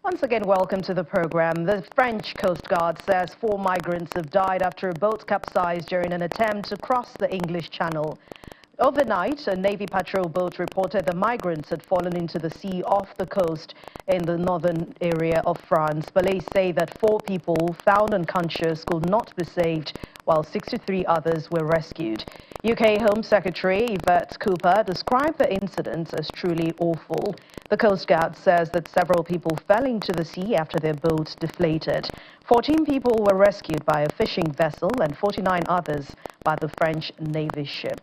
Once again, welcome to the program. The French Coast Guard says 4 migrants have died after a boat capsized during an attempt to cross the English Channel. Overnight, a Navy patrol boat reported the migrants had fallen into the sea off the coast in the northern area of France. Police say that 4 people found unconscious could not be saved, while 63 others were rescued. UK Home Secretary Yvette Cooper described the incident as truly awful. The Coast Guard says that several people fell into the sea after their boat deflated. 14 people were rescued by a fishing vessel and 49 others by the French Navy ship.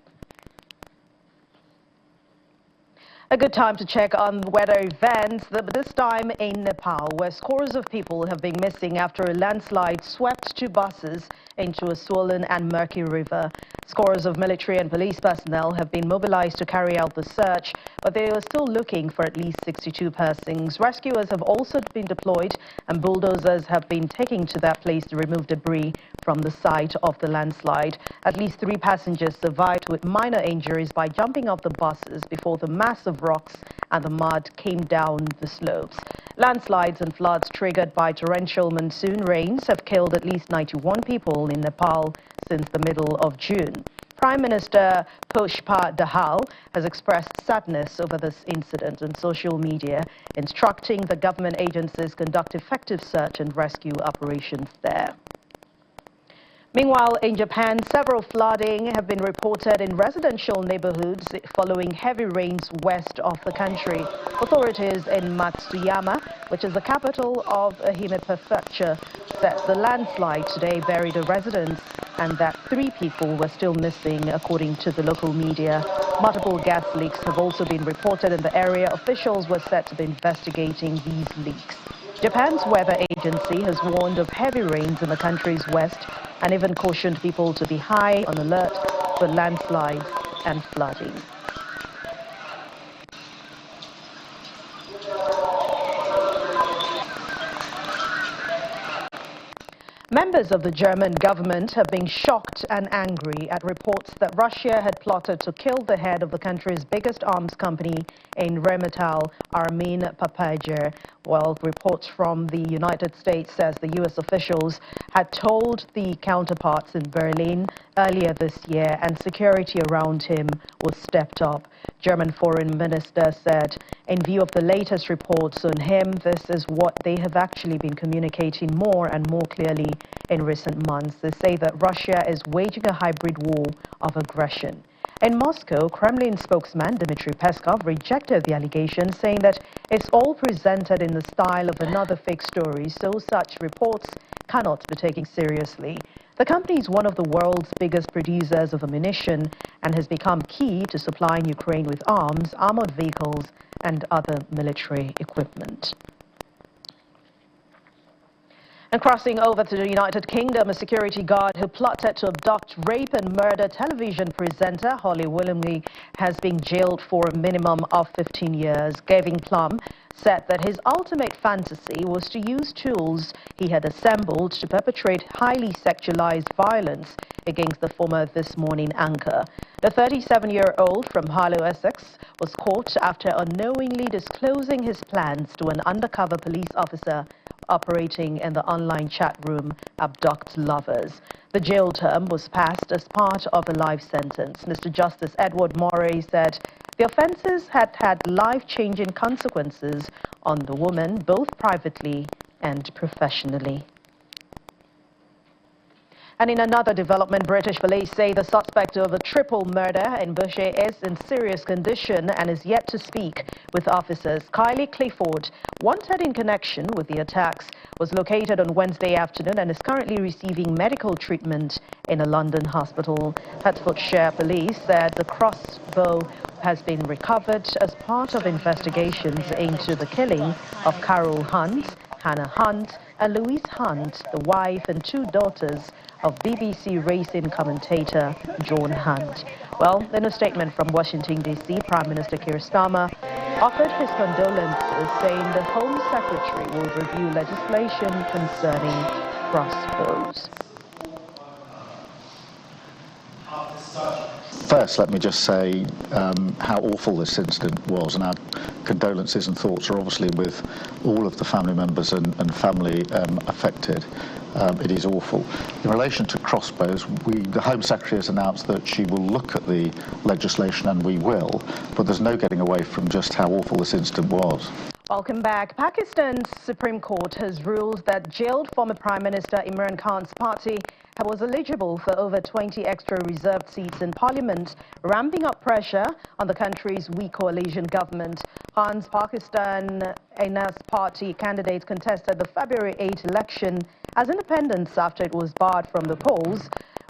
A good time to check on weather events, but this time in Nepal, where scores of people have been missing after a landslide swept 2 buses into a swollen and murky river. Scores of military and police personnel have been mobilized to carry out the search, but they are still looking for at least 62 persons. Rescuers have also been deployed and bulldozers have been taken to that place to remove debris from the site of the landslide. At least 3 passengers survived with minor injuries by jumping off the buses before the mass of rocks and the mud came down the slopes. Landslides and floods triggered by torrential monsoon rains have killed at least 91 people in Nepal since the middle of June. Prime Minister Pushpa Dahal has expressed sadness over this incident on social media, instructing the government agencies conduct effective search and rescue operations there. Meanwhile, in Japan, several flooding have been reported in residential neighborhoods following heavy rains west of the country. Authorities in Matsuyama, which is the capital of Ehime Prefecture, said the landslide today buried a residence and that 3 people were still missing, according to the local media. Multiple gas leaks have also been reported in the area. Officials were said to be investigating these leaks. Japan's weather agency has warned of heavy rains in the country's west and even cautioned people to be high on alert for landslides and flooding. Members of the German government have been shocked and angry at reports that Russia had plotted to kill the head of the country's biggest arms company in Rheinmetall, Armin Papager. Well, reports from the United States says the U.S. officials had told the counterparts in Berlin earlier this year and security around him was stepped up. German Foreign Minister said, in view of the latest reports on him, this is what they have actually been communicating more and more clearly in recent months. They say that Russia is waging a hybrid war of aggression. In Moscow, Kremlin spokesman Dmitry Peskov rejected the allegation, saying that it's all presented in the style of another fake story, so such reports cannot be taken seriously. The company is one of the world's biggest producers of ammunition and has become key to supplying Ukraine with arms, armored vehicles, and other military equipment. And crossing over to the United Kingdom, a security guard who plotted to abduct, rape and murder television presenter Holly Willoughby has been jailed for a minimum of 15 years. Gavin Plum said that his ultimate fantasy was to use tools he had assembled to perpetrate highly sexualized violence against the former This Morning anchor. The 37-year-old from Harlow, Essex, was caught after unknowingly disclosing his plans to an undercover police officer operating in the online chat room Abduct Lovers. The jail term was passed as part of a life sentence. Mr. Justice Edward Moray said the offences had had life-changing consequences on the woman, both privately and professionally. And in another development, British police say the suspect of a triple murder in Bushy is in serious condition and is yet to speak with officers. Kylie Clifford, wanted in connection with the attacks, was located on Wednesday afternoon and is currently receiving medical treatment in a London hospital. Hertfordshire police said the crossbow has been recovered as part of investigations into the killing of Carol Hunt, Hannah Hunt, and Louise Hunt, the wife and 2 daughters of BBC racing commentator John Hunt. Well, in a statement from Washington, D.C., Prime Minister Keir Starmer offered his condolences, saying the Home Secretary will review legislation concerning crossbows. First, let me just say how awful this incident was, and our condolences and thoughts are obviously with all of the family members and family affected. It is awful. In relation to crossbows, the Home Secretary has announced that she will look at the legislation, and we will, but there's no getting away from just how awful this incident was. Welcome back. Pakistan's Supreme Court has ruled that jailed former Prime Minister Imran Khan's party was eligible for over 20 extra reserved seats in Parliament, ramping up pressure on the country's weak coalition government. Khan's Pakistan Enas party candidate contested the February 8 election as independents after it was barred from the polls.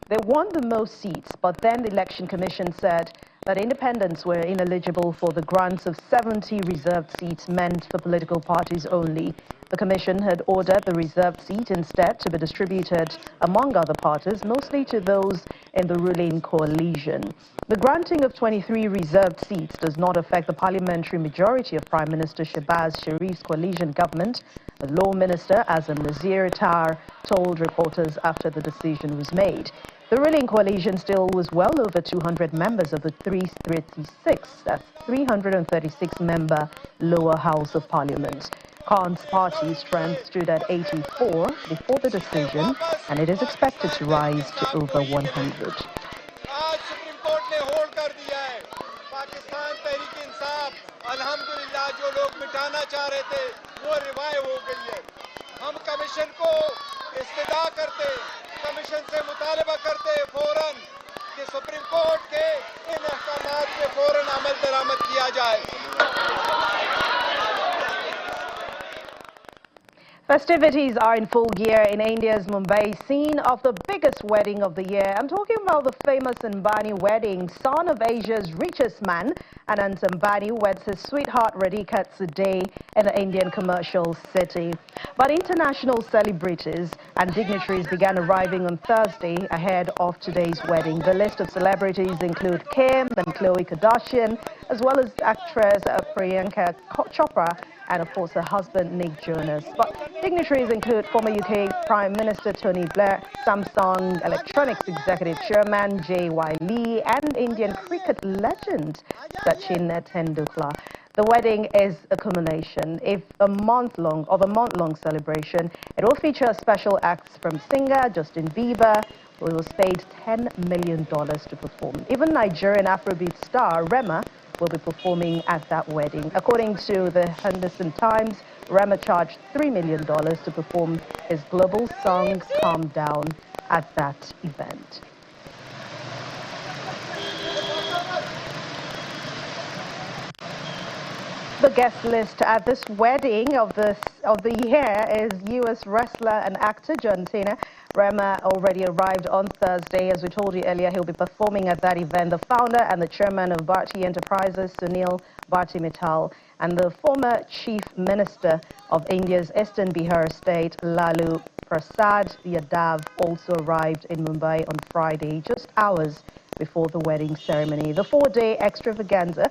They won the most seats, but then the Election Commission said that independents were ineligible for the grants of 70 reserved seats meant for political parties only. The Commission had ordered the reserved seat instead to be distributed among other parties, mostly to those in the ruling coalition. The granting of 23 reserved seats does not affect the parliamentary majority of Prime Minister Shehbaz Sharif's coalition government. The Law Minister Azam Nazir Tar told reporters after the decision was made. The ruling coalition still was well over 200 members of the 336-member lower house of parliament. Khan's party strength stood at 84 before the decision, and it is expected to rise to over 100. Commission से मुतालबा करते फौरन कि supreme court के इन अहकामात पे फौरन अमल दरामद किया जाए। Festivities are in full gear in India's Mumbai, scene of the biggest wedding of the year. I'm talking about the famous Ambani wedding. Son of Asia's richest man, Anant Ambani weds his sweetheart Robotics today in the Indian commercial city. But international celebrities and dignitaries began arriving on Thursday ahead of today's wedding. The list of celebrities include Kim and Khloe Kardashian, as well as actress Priyanka Chopra, and of course her husband Nick Jonas. But dignitaries include former UK Prime Minister Tony Blair, Samsung Electronics Executive Chairman J.Y. Lee, and Indian cricket legend Sachin Tendulkar. The wedding is a culmination of a month-long celebration. It will feature special acts from singer Justin Bieber, who was paid $10 million to perform. Even Nigerian Afrobeat star Rema will be performing at that wedding. According to the Henderson Times, Rema charged $3 million to perform his global song Calm Down at that event. The guest list at this wedding of the year is U.S. wrestler and actor John Cena. Rema already arrived on Thursday. As we told you earlier, he'll be performing at that event. The founder and the chairman of Bharti Enterprises, Sunil Bharti Mittal, and the former chief minister of India's Eastern Bihar state, Lalu Prasad Yadav, also arrived in Mumbai on Friday, just hours before the wedding ceremony. The four-day extravaganza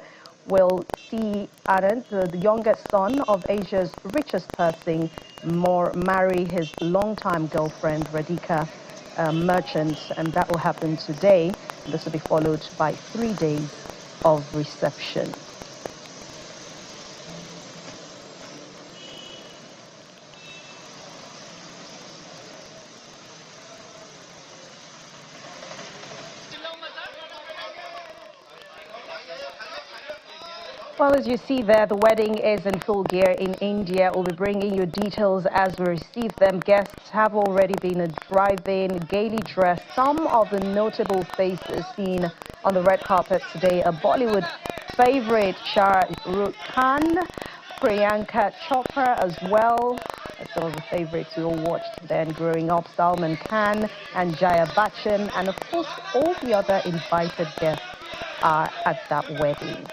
will see Anand, the youngest son of Asia's richest person, marry his longtime girlfriend, Radhika Merchant, and that will happen today. This will be followed by 3 days of reception. Well, as you see there, the wedding is in full gear in India. We'll be bringing you details as we receive them. Guests have already been arriving, gaily dressed. Some of the notable faces seen on the red carpet today are Bollywood favorite Shah Rukh Khan, Priyanka Chopra as well. Some of the favorites we all watched then growing up, Salman Khan and Jaya Bachchan. And of course, all the other invited guests are at that wedding.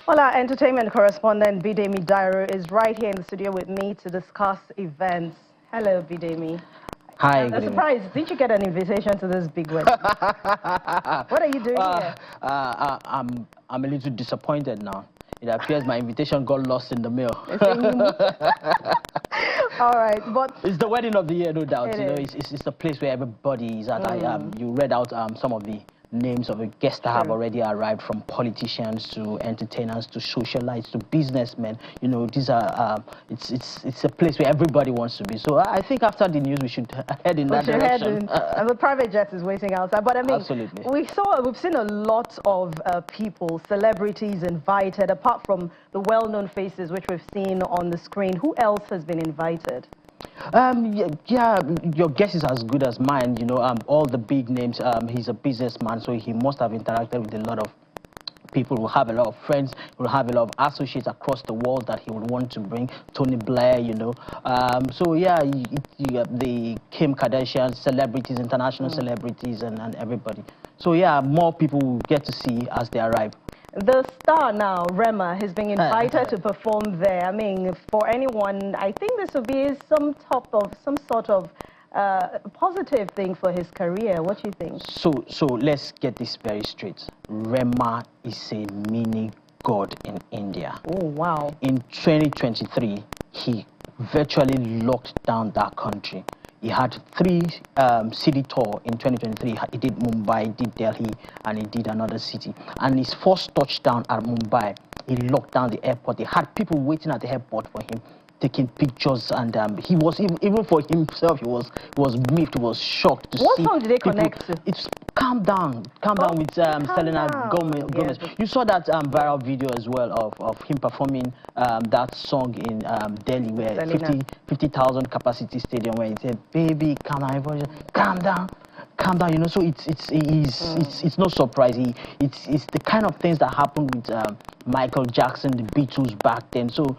Well, our entertainment correspondent, Bidemi Dairo, is right here in the studio with me to discuss events. Hello, Bidemi. Hi. I'm surprised. Did you get an invitation to this big wedding? What are you doing here? I'm a little disappointed now. It appears my invitation got lost in the mail. All right, but it's the wedding of the year, no doubt. It's a place where everybody is at. You read out some of the names of the guests that have already arrived, from politicians to entertainers to socialites to businessmen. You know, these are it's a place where everybody wants to be. So I think after the news we should head in that direction. And the private jet is waiting outside. But I mean, absolutely. We've seen a lot of people, celebrities invited, apart from the well-known faces which we've seen on the screen. Who else has been invited? Yeah, your guess is as good as mine. You know, all the big names. He's a businessman, so he must have interacted with a lot of people. Will have a lot of friends. Will have a lot of associates across the world that he would want to bring. Tony Blair, you know. So yeah, the Kim Kardashian, celebrities, international celebrities, and everybody. So yeah, more people will get to see as they arrive. The star now, Rema, has been invited to perform there. I mean, for anyone, I think this will be some sort of positive thing for his career. What do you think? So let's get this very straight. Rema is a mini god in India. Oh, wow. In 2023, he virtually locked down that country. He had 3 city tour in 2023. He did Mumbai, did Delhi, and he did another city. And his first touchdown at Mumbai, he locked down the airport. They had people waiting at the airport for him, taking pictures, and he was even for himself. He was miffed. He was shocked to see. What song did they connect to? It's Calm Down with Selena Gomez. Yeah. You saw that viral video as well of him performing that song in Delhi, where 50,000 capacity stadium, where he said, "Baby, calm down, everybody, calm down." Calm down, you know. So it's no surprise. It's the kind of things that happened with Michael Jackson, the Beatles back then. So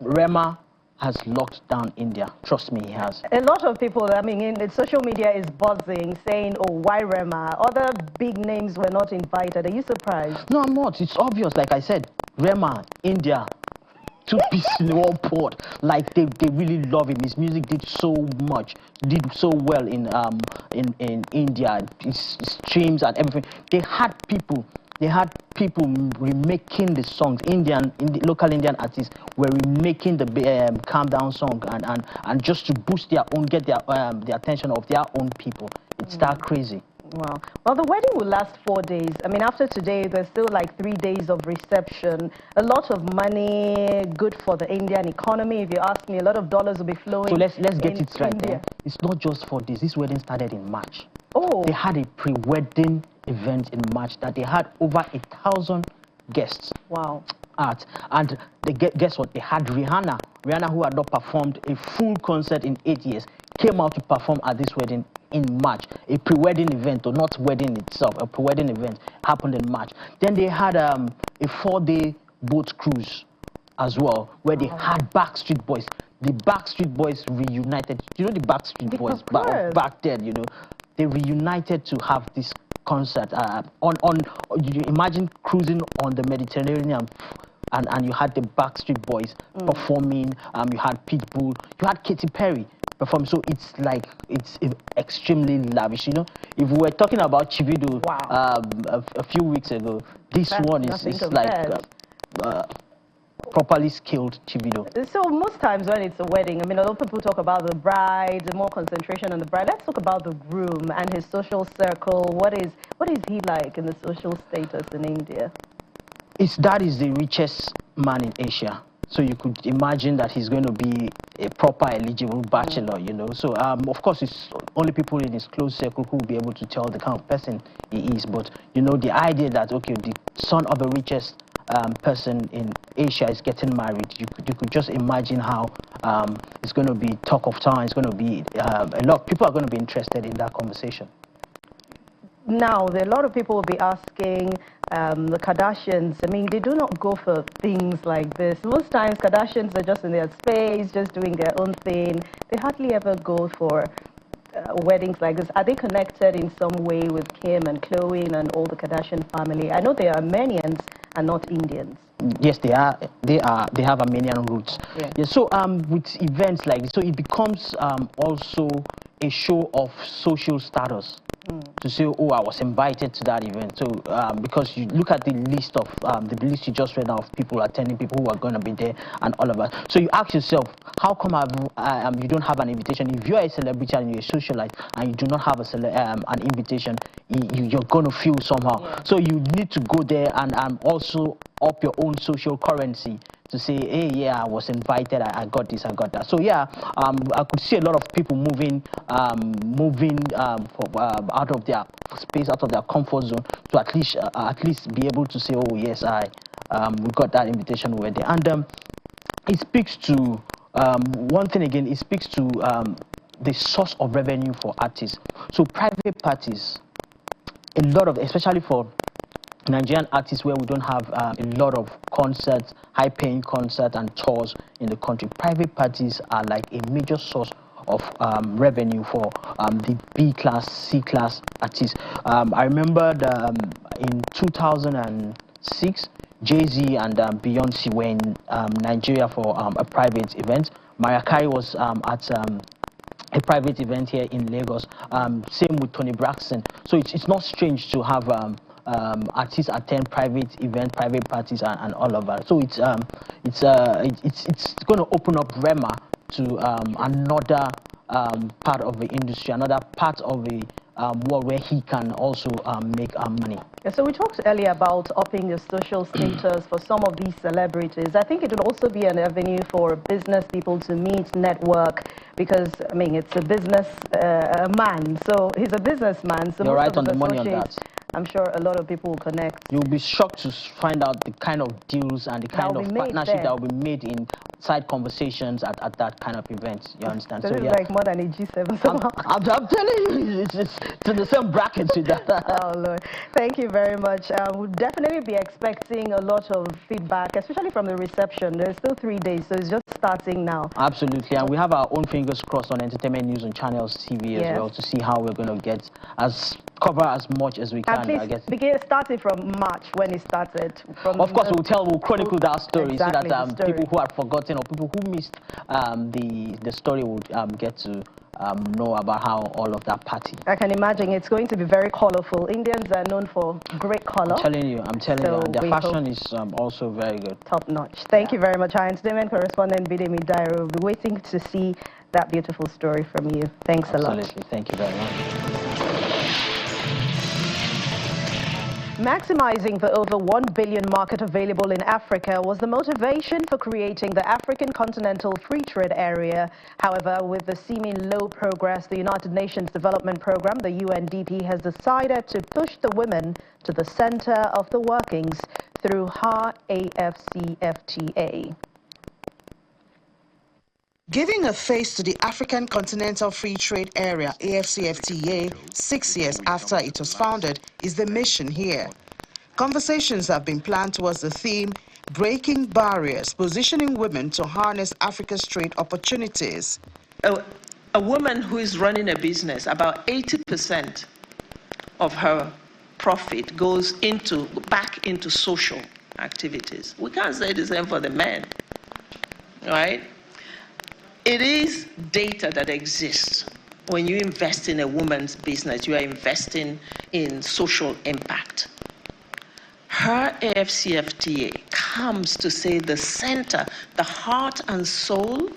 Rema has locked down India. Trust me, he has. A lot of people, I mean, in social media is buzzing, saying, "Oh, why Rema?" Other big names were not invited. Are you surprised? No, I'm not. It's obvious. Like I said, Rema, India, 2 pieces in one pot. Like they really love him. His music did so well in India. His streams and everything. They had people remaking the songs. Local Indian artists were remaking the Calm Down song and just to boost their own, get the attention of their own people. It's that crazy. Wow. Well, the wedding will last 4 days. I mean, after today, there's still like 3 days of reception. A lot of money, good for the Indian economy. If you ask me, a lot of dollars will be flowing. So let's get it right India. there. It's not just for this. This wedding started in March. Oh. They had a pre-wedding event in March that they had over 1,000 guests. Wow. And guess what? They had Rihanna, who had not performed a full concert in 8 years, came out to perform at this wedding in March. A pre-wedding event, or not wedding itself, a pre-wedding event happened in March. Then they had a 4-day boat cruise as well, where they had Backstreet Boys. The Backstreet Boys reunited. You know the Backstreet Boys back then, you know, they reunited to have this concert. You imagine cruising on the Mediterranean, and you had the Backstreet Boys performing. You had Pitbull, you had Katy Perry perform. So it's extremely lavish, you know. If we were talking about Chivido a few weeks ago, this one is like properly skilled Chivido. So most times when it's a wedding, I mean, a lot of people talk about the bride, more concentration on the bride. Let's talk about the groom and his social circle. What is he like in the social status in India? His dad is the richest man in Asia. So you could imagine that he's going to be a proper eligible bachelor, you know. So, of course, it's only people in his close circle who will be able to tell the kind of person he is. But, you know, the idea that, okay, the son of the richest person in Asia is getting married, you could just imagine how it's going to be talk of town. It's going to be a lot. People are going to be interested in that conversation. now a lot of people will be asking the Kardashians. I mean, they do not go for things like this. Most times, Kardashians are just in their space, just doing their own thing. They hardly ever go for weddings like this. Are they connected in some way with Kim and Khloe and all the Kardashian family? I know they are Armenians and not Indians. Yes, they are. They have Armenian roots. Yeah. Yeah. So with events like this, so it becomes also a show of social status. To say, oh, I was invited to that event. So because you look at the list of the list you just read now of people attending, people who are going to be there, and all of that. So you ask yourself, how come you don't have an invitation? If you are a celebrity and you're a socialite and you do not have an invitation, you're going to feel somehow. Yeah. So you need to go there and also up your own social currency to say, hey, yeah, I was invited, I got this, I got that. So yeah, I could see a lot of people moving out of their space, out of their comfort zone, to at least be able to say, oh yes, we got that invitation over there. And it speaks to one thing again. It speaks to the source of revenue for artists. So private parties, a lot of, especially for Nigerian artists where we don't have a lot of concerts, high-paying concerts and tours in the country, private parties are like a major source of revenue for the B-class, C-class artists. I remember in 2006, Jay-Z and Beyonce were in Nigeria for a private event. Mariah Carey was at a private event here in Lagos. Same with Tony Braxton. So it's not strange to have artists attend private events, private parties, and all of that. So it's going to open up Rema to another part of the industry, another part of the world where he can also make money. Yeah, so we talked earlier about upping the social status for some of these celebrities. I think it would also be an avenue for business people to meet, network, because, I mean, it's a business man, so he's a businessman. So you're right on the money on that. I'm sure a lot of people will connect. You'll be shocked to find out the kind of deals and the kind of partnership that will be made in side conversations at that kind of event. You understand? So yeah, like more than a G7 somehow. I'm telling you, it's to the same brackets with that. Oh, Lord. Thank you very much. We'll definitely be expecting a lot of feedback, especially from the reception. There's still 3 days, so it's just starting now. Absolutely. And we have our own fingers crossed on Entertainment News on Channels TV as well, to see how we're going to get cover as much as we can. At least starting from March when it started. Of course, we'll chronicle that story, exactly, so that people who had forgotten or people who missed the story would get to know about how all of that party. I can imagine it's going to be very colorful. Indians are known for great color. I'm telling you. Their fashion is also very good. Top notch. Thank you very much. Our entertainment correspondent, Bidemi Dairo, will be waiting to see that beautiful story from you. Thanks a lot. Absolutely. Thank you very much. Maximizing the over 1 billion market available in Africa was the motivation for creating the African Continental Free Trade Area. However, with the seeming low progress, the United Nations Development Programme, the UNDP, has decided to push the women to the center of the workings through her AFCFTA. Giving a face to the African Continental Free Trade Area, AFCFTA, 6 years after it was founded, is the mission here. Conversations have been planned towards the theme, Breaking Barriers, Positioning Women to Harness Africa's Trade Opportunities. A woman who is running a business, about 80% of her profit goes back into social activities. We can't say the same for the men, right? It is data that exists. When you invest in a woman's business, you are investing in social impact. Her AFCFTA comes to say the center, the heart and soul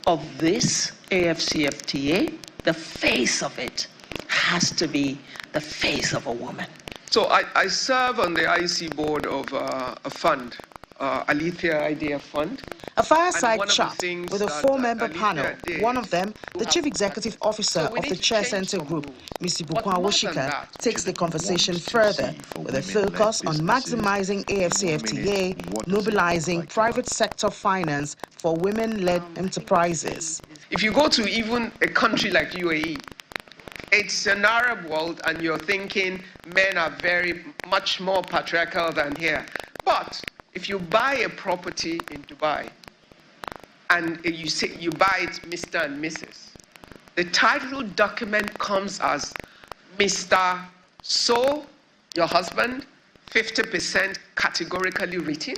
of this AFCFTA, the face of it, has to be the face of a woman. So I serve on the IC board of a fund, Alethea Idea Fund. A fireside chat with a 4-member panel, one of them, the Chief Executive Officer of the Chair Center Group, Ms. Ibukwa Woshika, takes the conversation further with a focus on maximizing AFCFTA, mobilizing private sector finance for women-led enterprises. If you go to even a country like UAE, it's an Arab world, and you're thinking men are very much more patriarchal than here. But if you buy a property in Dubai, and you say you buy it Mr. and Mrs., the title document comes as Mr. So, your husband, 50% categorically written,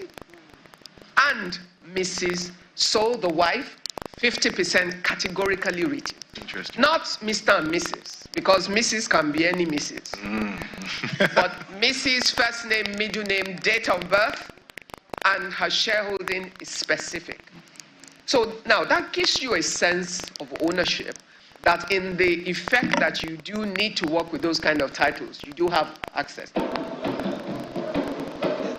and Mrs. So, the wife, 50% categorically written. Interesting. Not Mr. and Mrs., because Mrs. can be any Mrs. But Mrs. first name, middle name, date of birth, and her shareholding is specific. So now that gives you a sense of ownership, that in the effect that you do need to work with those kind of titles, you do have access.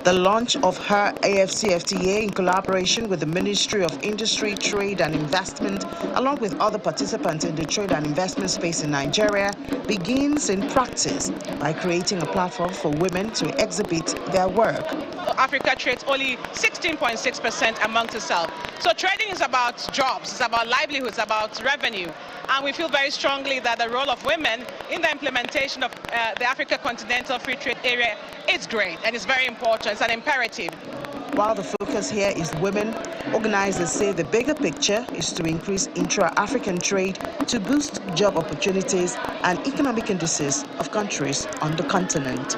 The launch of her AFCFTA in collaboration with the Ministry of Industry, Trade and Investment, along with other participants in the trade and investment space in Nigeria, begins in practice by creating a platform for women to exhibit their work. Africa trades only 16.6% amongst itself. So trading is about jobs, it's about livelihoods, it's about revenue. And we feel very strongly that the role of women in the implementation of the Africa Continental Free Trade Area is great and it's very important, it's an imperative. While the focus here is women, organizers say the bigger picture is to increase intra-African trade to boost job opportunities and economic indices of countries on the continent.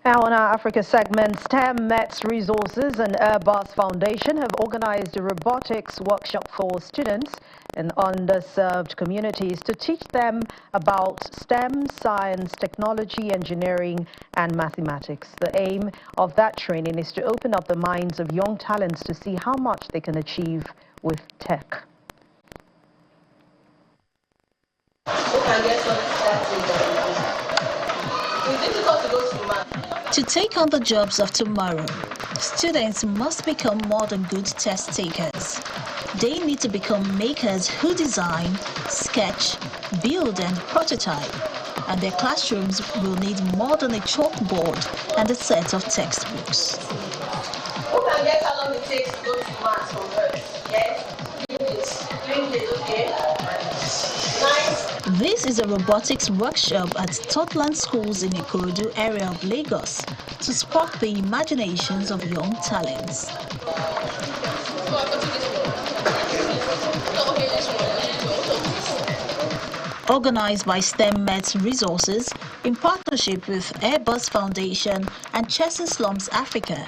Now on our Africa segment, STEM, Metz Resources and Airbus Foundation have organized a robotics workshop for students in underserved communities to teach them about STEM, science, technology, engineering and mathematics. The aim of that training is to open up the minds of young talents to see how much they can achieve with tech. To take on the jobs of tomorrow, students must become more than good test takers. They need to become makers who design, sketch, build and prototype. And their classrooms will need more than a chalkboard and a set of textbooks. Who can guess how long it takes to go to Mars from Earth? Yes? 3 days, okay? Nice. This is a robotics workshop at Totland Schools in Ikorodu area of Lagos to spark the imaginations of young talents. Organized by STEM Metz Resources in partnership with Airbus Foundation and Chessing Slums Africa,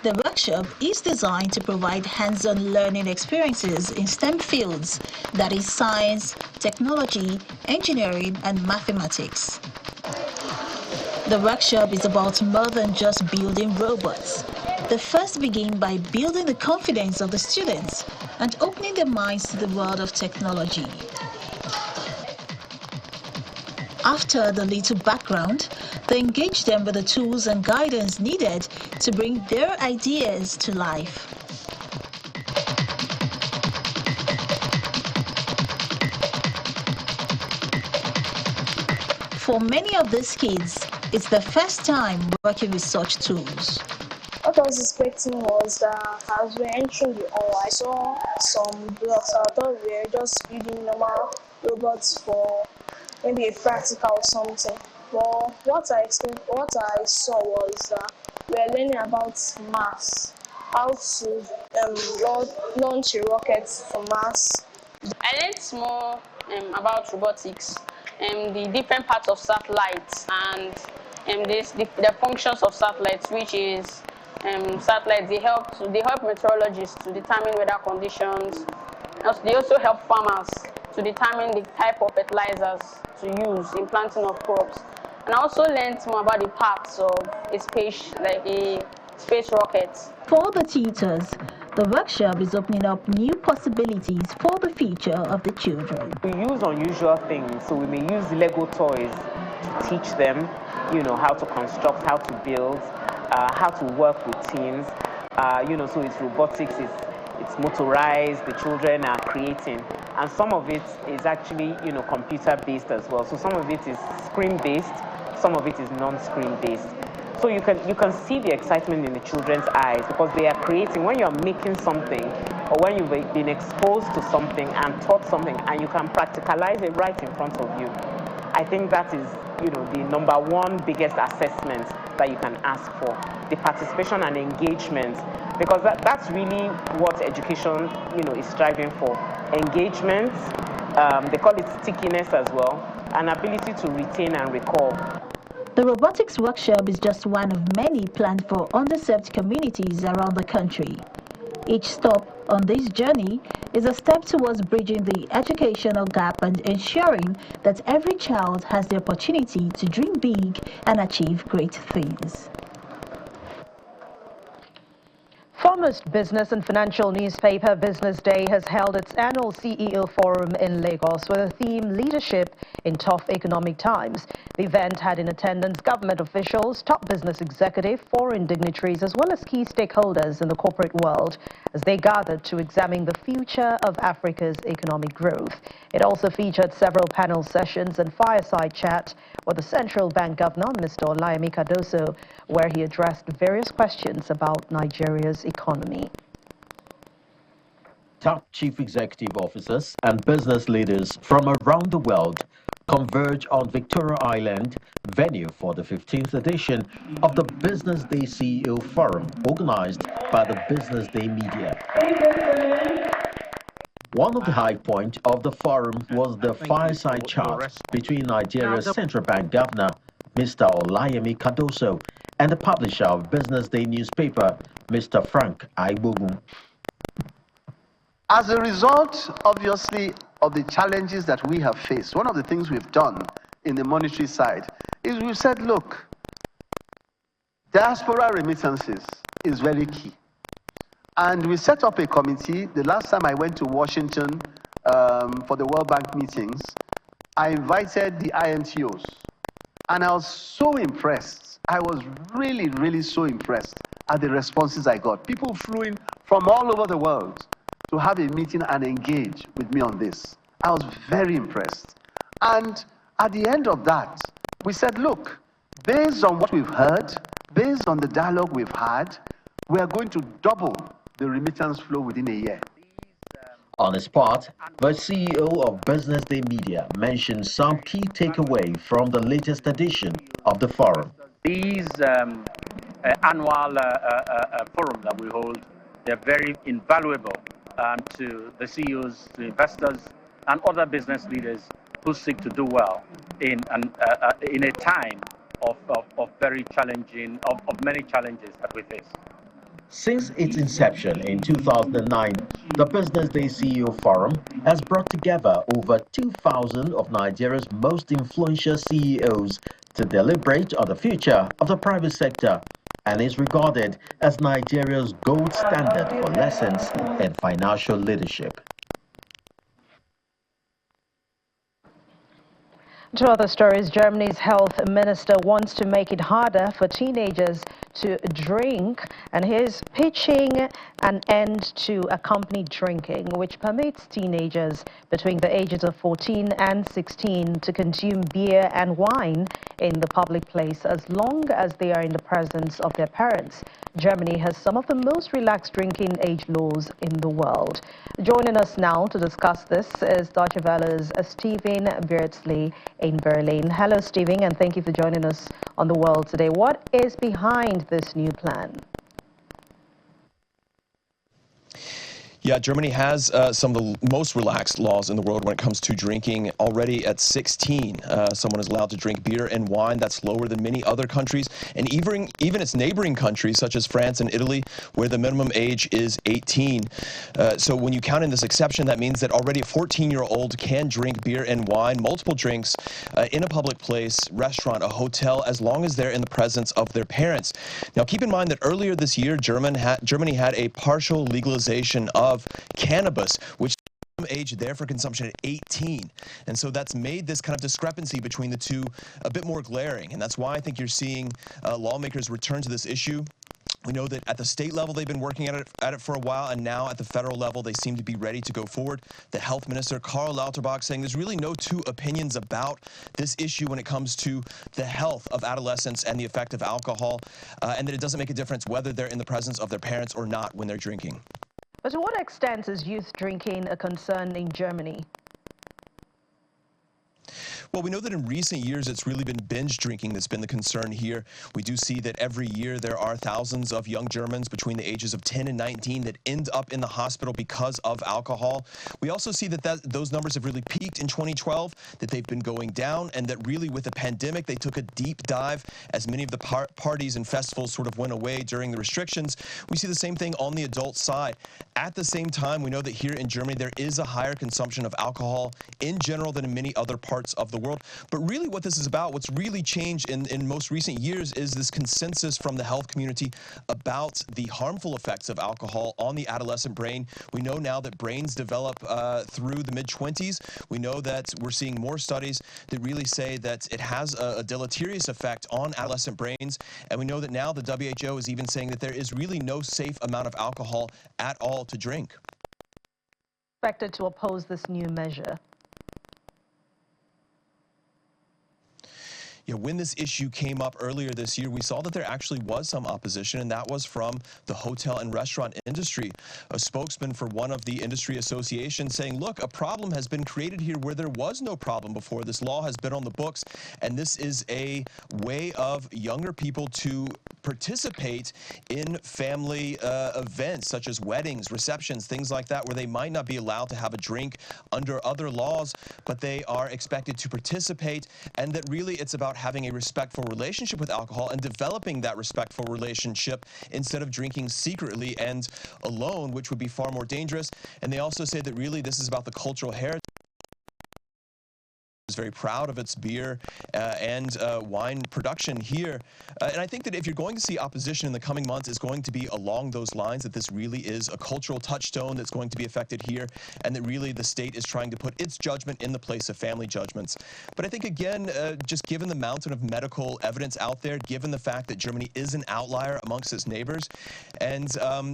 the workshop is designed to provide hands-on learning experiences in STEM fields, that is science, technology, engineering and mathematics. The workshop is about more than just building robots. They first begin by building the confidence of the students and opening their minds to the world of technology. After the little background, they engage them with the tools and guidance needed to bring their ideas to life. For many of these kids, it's their first time working with such tools. What I was expecting was that as we were entering the hall, I saw some blocks. I thought we were just building normal robots for maybe a practical or something. But what I saw was that we were learning about Mars, how to launch a rocket from Mars. I learned more about robotics, the different parts of satellites, and the functions of satellites, which is satellites. They help meteorologists to determine weather conditions. They also help farmers to determine the type of fertilizers to use in planting of crops. And I also learned more about the parts of a space rocket. For the teachers, the workshop is opening up new possibilities for the future of the children. We use unusual things, so we may use Lego toys to teach them, how to construct, how to build, how to work with teams. So it's robotics, it's motorized, the children are creating. And some of it is actually, computer-based as well. So some of it is screen-based, some of it is non-screen-based. So you can see the excitement in the children's eyes because they are creating. When you're making something, or when you've been exposed to something and taught something and you can practicalize it right in front of you, I think that is, the number one biggest assessment that you can ask for, the participation and engagement, because that's really what education, is striving for. Engagement, they call it stickiness as well, an ability to retain and recall. The robotics workshop is just one of many planned for underserved communities around the country. Each stop on this journey is a step towards bridging the educational gap and ensuring that every child has the opportunity to dream big and achieve great things. Foremost business and financial newspaper Business Day has held its annual CEO Forum in Lagos with a theme Leadership in Tough Economic Times. The event had in attendance government officials, top business executives, foreign dignitaries, as well as key stakeholders in the corporate world as they gathered to examine the future of Africa's economic growth. It also featured several panel sessions and fireside chat with the Central Bank Governor, Mr. Olayemi Cardoso, where he addressed various questions about Nigeria's economy. Top chief executive officers and business leaders from around the world converge on Victoria Island, venue for the 15th edition of the Business Day CEO Forum, organized by the Business Day Media. One of the high points of the forum was the fireside chat between Nigeria's Central Bank Governor, Mr. Olayemi Cardoso, and the publisher of Business Day newspaper, Mr. Frank Aibogun. As a result, obviously, of the challenges that we have faced, one of the things we've done in the monetary side is we've said, look, diaspora remittances is very key. And we set up a committee. The last time I went to Washington for the World Bank meetings, I invited the IMTOs. And I was so impressed. I was really, really so impressed at the responses I got. People flew in from all over the world to have a meeting and engage with me on this. I was very impressed. And at the end of that, we said, look, based on what we've heard, based on the dialogue we've had, we are going to double the remittance flow within a year. On his part, the CEO of Business Day Media mentioned some key takeaway from the latest edition of the forum. These annual forum that we hold, they're very invaluable to the CEOs, to investors, and other business leaders who seek to do well in a time of very challenging, of many challenges that we face. Since its inception in 2009, the Business Day CEO Forum has brought together over 2,000 of Nigeria's most influential CEOs to deliberate on the future of the private sector and is regarded as Nigeria's gold standard for lessons in financial leadership. To other stories, Germany's health minister wants to make it harder for teenagers to drink, and he's pitching an end to accompanied drinking, which permits teenagers between the ages of 14 and 16 to consume beer and wine in the public place as long as they are in the presence of their parents. Germany has some of the most relaxed drinking age laws in the world. Joining us now to discuss this is Deutsche Welle's Stephen Beardsley in Berlin. Hello, Stephen, and thank you for joining us on The World today. What is behind this new plan? Yeah, Germany has some of the most relaxed laws in the world when it comes to drinking. Already at 16, someone is allowed to drink beer and wine. That's lower than many other countries, and even its neighboring countries, such as France and Italy, where the minimum age is 18. So when you count in this exception, that means that already a 14-year-old can drink beer and wine, multiple drinks, in a public place, restaurant, a hotel, as long as they're in the presence of their parents. Now, keep in mind that earlier this year, Germany had a partial legalization of cannabis, which age there for consumption at 18. And so that's made this kind of discrepancy between the two a bit more glaring. And that's why I think you're seeing lawmakers return to this issue. We know that at the state level, they've been working at it for a while, and now at the federal level, they seem to be ready to go forward. The health minister, Karl Lauterbach, saying there's really no two opinions about this issue when it comes to the health of adolescents and the effect of alcohol, and that it doesn't make a difference whether they're in the presence of their parents or not when they're drinking. But to what extent is youth drinking a concern in Germany? Well, we know that in recent years, it's really been binge drinking that's been the concern here. We do see that every year there are thousands of young Germans between the ages of 10 and 19 that end up in the hospital because of alcohol. We also see that those numbers have really peaked in 2012, that they've been going down, and that really with the pandemic, they took a deep dive as many of the parties and festivals sort of went away during the restrictions. We see the same thing on the adult side. At the same time, we know that here in Germany, there is a higher consumption of alcohol in general than in many other parts of the world. But really what this is about, what's really changed in most recent years is this consensus from the health community about the harmful effects of alcohol on the adolescent brain. We know now that brains develop through the mid-20s. We know that we're seeing more studies that really say that it has a deleterious effect on adolescent brains. And we know that now the WHO is even saying that there is really no safe amount of alcohol at all to drink. Expected to oppose this new measure. Yeah, when this issue came up earlier this year, we saw that there actually was some opposition, and that was from the hotel and restaurant industry. A spokesman for one of the industry associations saying, look, a problem has been created here where there was no problem before. This law has been on the books, and this is a way of younger people to participate in family events such as weddings, receptions, things like that, where they might not be allowed to have a drink under other laws, but they are expected to participate, and that really it's about having a respectful relationship with alcohol and developing that respectful relationship instead of drinking secretly and alone, which would be far more dangerous. And they also say that really this is about the cultural heritage. Is very proud of its beer and wine production here. And I think that if you're going to see opposition in the coming months, it's going to be along those lines, that this really is a cultural touchstone that's going to be affected here, and that really the state is trying to put its judgment in the place of family judgments. But I think, again, just given the mountain of medical evidence out there, given the fact that Germany is an outlier amongst its neighbors, and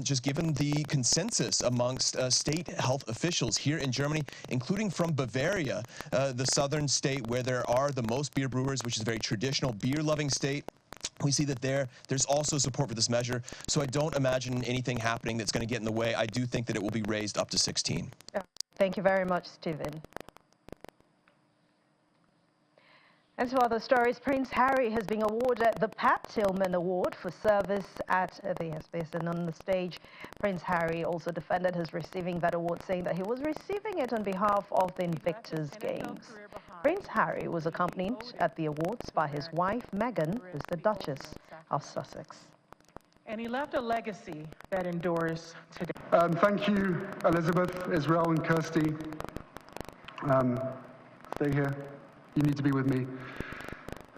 just given the consensus amongst state health officials here in Germany, including from Bavaria, the southern state where there are the most beer brewers, which is a very traditional beer-loving state. We see that there's also support for this measure, so I don't imagine anything happening that's going to get in the way. I do think that it will be raised up to 16. Thank you very much, Stephen. And to other stories, Prince Harry has been awarded the Pat Tillman Award for service at the SBS. And on the stage, Prince Harry also defended his receiving that award, saying that he was receiving it on behalf of the Invictus Games. Prince Harry was accompanied at the awards by his wife, Meghan, who's the Duchess of Sussex. And he left a legacy that endures today. Thank you, Elizabeth, Israel, and Kirsty. Stay here. You need to be with me.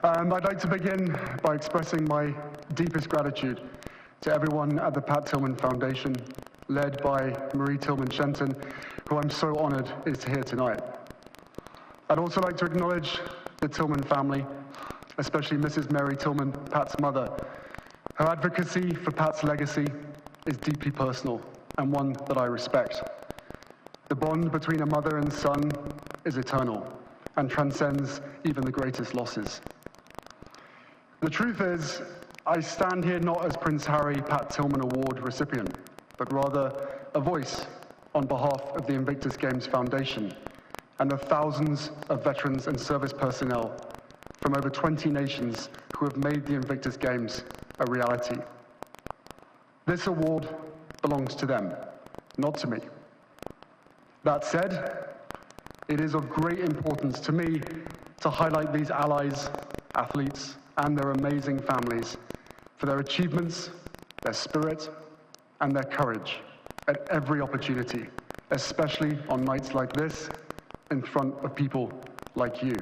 I'd like to begin by expressing my deepest gratitude to everyone at the Pat Tillman Foundation, led by Marie Tillman-Shenton, who I'm so honored is here tonight. I'd also like to acknowledge the Tillman family, especially Mrs. Mary Tillman, Pat's mother. Her advocacy for Pat's legacy is deeply personal and one that I respect. The bond between a mother and son is eternal and transcends even the greatest losses. The truth is, I stand here not as Prince Harry Pat Tillman Award recipient, but rather a voice on behalf of the Invictus Games Foundation and the thousands of veterans and service personnel from over 20 nations who have made the Invictus Games a reality. This award belongs to them, not to me. That said, it is of great importance to me to highlight these allies, athletes, and their amazing families for their achievements, their spirit, and their courage at every opportunity, especially on nights like this, in front of people like you.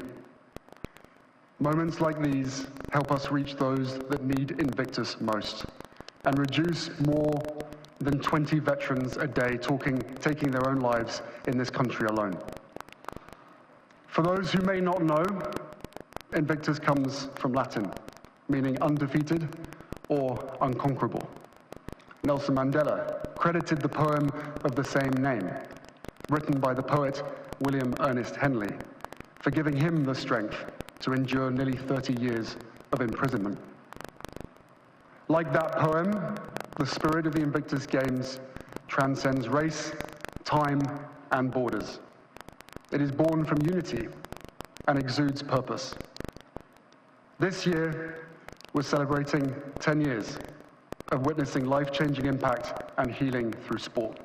Moments like these help us reach those that need Invictus most and reduce more than 20 veterans a day taking their own lives in this country alone. For those who may not know, Invictus comes from Latin, meaning undefeated or unconquerable. Nelson Mandela credited the poem of the same name, written by the poet William Ernest Henley, for giving him the strength to endure nearly 30 years of imprisonment. Like that poem, The spirit of the Invictus Games transcends race, time, and borders. It is born from unity and exudes purpose. This year, we're celebrating 10 years of witnessing life-changing impact and healing through sport.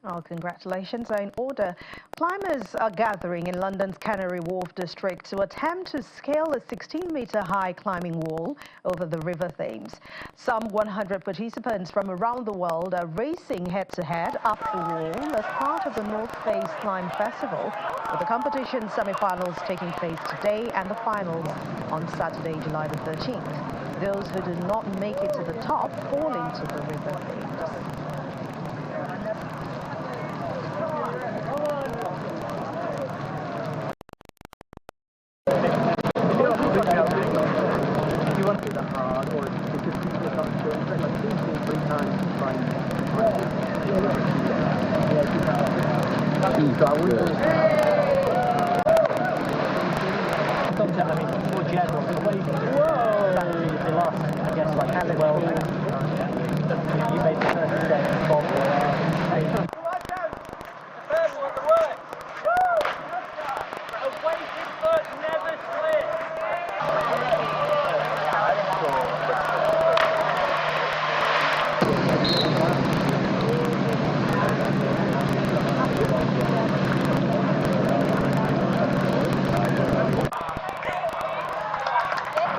Oh, congratulations are in order. Climbers are gathering in London's Canary Wharf district to attempt to scale a 16-meter high climbing wall over the River Thames. Some 100 participants from around the world are racing head-to-head up the wall as part of the North Face Climb Festival, with the competition semi-finals taking place today and the finals on Saturday, July the 13th. Those who do not make it to the top fall into the River Thames.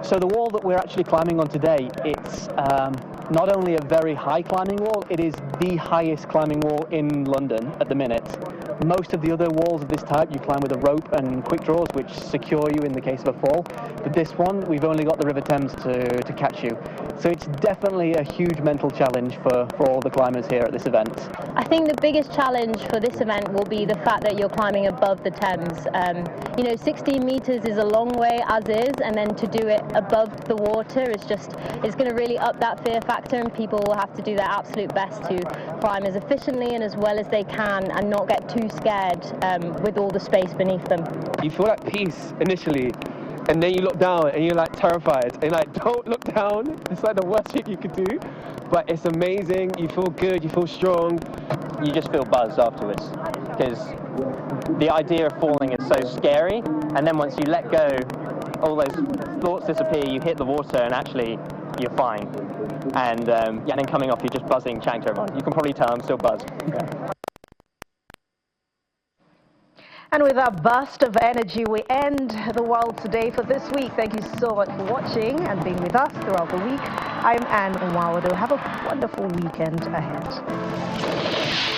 So the wall that we're actually climbing on today, it's not only a very high climbing wall, it is the highest climbing wall in London at the minute. Most of the other walls of this type you climb with a rope and quick draws which secure you in the case of a fall. But this one, we've only got the River Thames to catch you. So it's definitely a huge mental challenge for all the climbers here at this event. I think the biggest challenge for this event will be the fact that you're climbing above the Thames. You know, 16 meters is a long way as is, and then to do it above the water is it's going to really up that fear factor, and people will have to do their absolute best to climb as efficiently and as well as they can and not get too scared with all the space beneath them. You feel like peace initially, and then you look down and you're like terrified, and you're like, don't look down. It's like the worst thing you could do, but it's amazing. You feel good, you feel strong. You just feel buzzed afterwards, because the idea of falling is so scary, and then once you let go, all those thoughts disappear, you hit the water and actually you're fine. And yeah, then coming off, you're just buzzing, chatting to everyone. You can probably tell I'm still buzzed. Yeah. And with a burst of energy, we end the World Today for this week. Thank you so much for watching and being with us throughout the week. I'm Anne Nwawado. Have a wonderful weekend ahead.